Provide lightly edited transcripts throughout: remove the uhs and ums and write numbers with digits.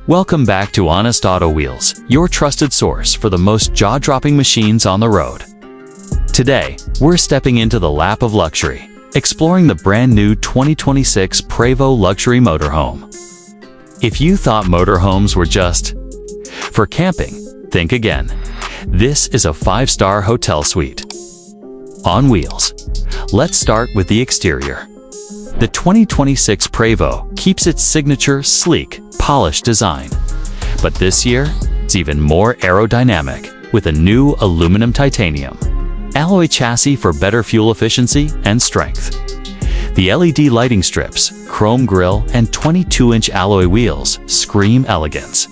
Welcome back to Honest Auto Wheels, your trusted source for the most jaw-dropping machines on the road. Today, we're stepping into the lap of luxury, exploring the brand new 2026 Prevost luxury motorhome. If you thought motorhomes were just for camping, think again. This is a 5-star hotel suite on wheels. Let's start with the exterior. The 2026 Prevost keeps its signature, sleek, polished design. But this year, it's even more aerodynamic with a new aluminum titanium alloy chassis for better fuel efficiency and strength. The LED lighting strips, chrome grille, and 22-inch alloy wheels scream elegance.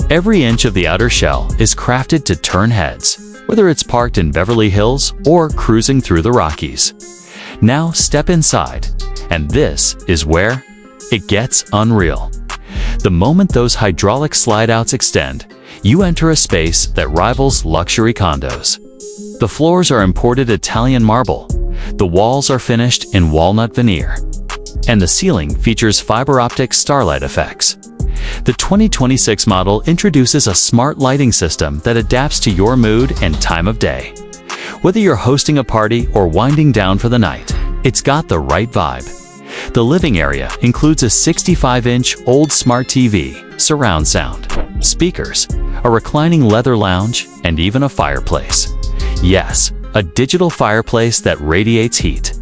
Every inch of the outer shell is crafted to turn heads, whether it's parked in Beverly Hills or cruising through the Rockies. Now step inside, and this is where it gets unreal. The moment those hydraulic slide-outs extend, you enter a space that rivals luxury condos. The floors are imported Italian marble, the walls are finished in walnut veneer, and the ceiling features fiber optic starlight effects. The 2026 model introduces a smart lighting system that adapts to your mood and time of day. Whether you're hosting a party or winding down for the night, it's got the right vibe. The living area includes a 65-inch old smart TV, surround sound, speakers, a reclining leather lounge, and even a fireplace. Yes, a digital fireplace that radiates heat.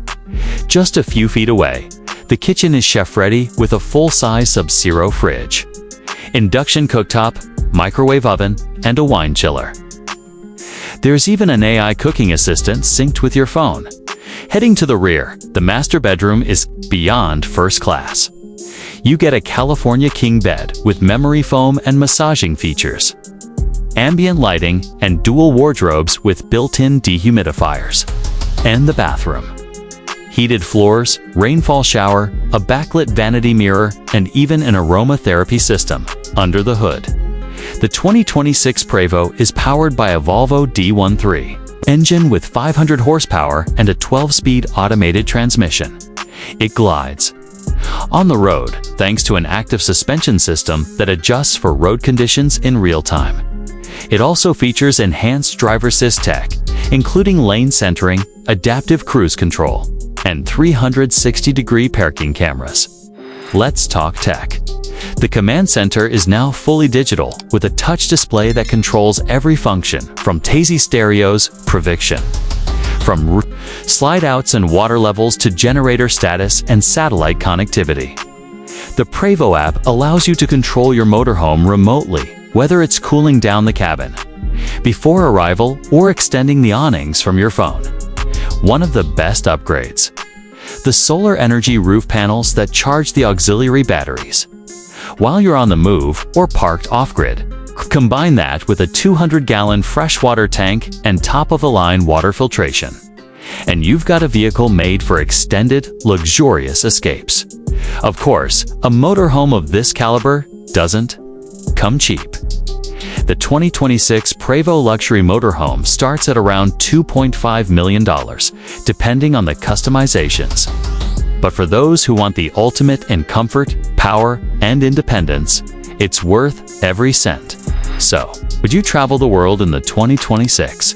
Just a few feet away, the kitchen is chef-ready with a full-size Sub-Zero fridge, induction cooktop, microwave oven, and a wine chiller. There's even an AI cooking assistant synced with your phone. Heading to the rear, the master bedroom is beyond first class. You get a California king bed with memory foam and massaging features, ambient lighting, and dual wardrobes with built-in dehumidifiers. And the bathroom. Heated floors, rainfall shower, a backlit vanity mirror, and even an aromatherapy system under the hood. The 2026 Prevost is powered by a Volvo D13 engine with 500 horsepower and a 12-speed automated transmission. It glides on the road thanks to an active suspension system that adjusts for road conditions in real time. It also features enhanced driver assist tech, including lane centering, adaptive cruise control, and 360-degree parking cameras. Let's talk tech. The command center is now fully digital with a touch display that controls every function from Tasy stereos, Prevost, from slide-outs and water levels to generator status and satellite connectivity. The Prevost app allows you to control your motorhome remotely, whether it's cooling down the cabin before arrival or extending the awnings from your phone. One of the best upgrades: the solar energy roof panels that charge the auxiliary batteries while you're on the move or parked off-grid. Combine that with a 200-gallon freshwater tank and top-of-the-line water filtration, and you've got a vehicle made for extended, luxurious escapes. Of course, a motorhome of this caliber doesn't come cheap. The 2026 Prevost luxury motorhome starts at around $2.5 million, depending on the customizations. But for those who want the ultimate in comfort, power, and independence, it's worth every cent. So, would you travel the world in the 2026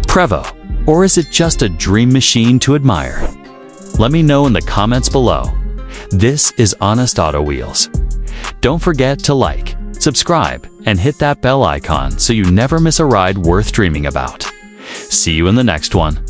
Prevost, or is it just a dream machine to admire? Let me know in the comments below. This is Honest Auto Wheels. Don't forget to like, subscribe, and hit that bell icon so you never miss a ride worth dreaming about. See you in the next one.